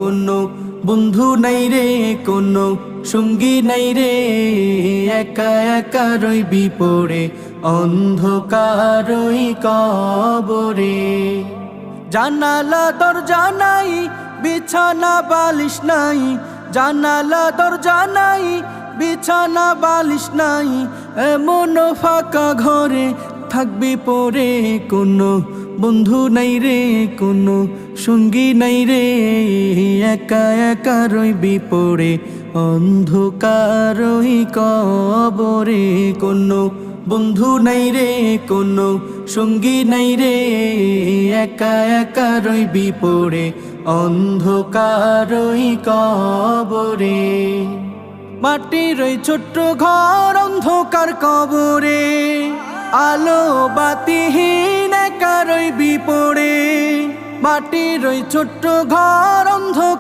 কোনো বন্ধু নাই রে, কোনো সঙ্গী নাই রে, একা একা রইবি পড়ে অন্ধকারই কবরে। জানালা দরজা নাই, বিছানা বালিশ নাই, জানালা দরজা নাই, বিছানা বালিশ নাই, এমন ফাঁকা ঘরে থাকবি পড়ে। কোনো বন্ধু নাই রে, কোনো সঙ্গী নাই রে, একা একা রইবি পড়ে অন্ধকারই কবরে। কোনো বন্ধু নাই রে, কোনো সঙ্গী নাই রে, একা একা রইবি পড়ে অন্ধকারই কবরে। মাটির ওই ছোট্ট ঘর অন্ধকার কবরে, আলো বাতিহীন একা রইবি পড়ে। মাটির ওই ছোট্ট ঘর অন্ধকার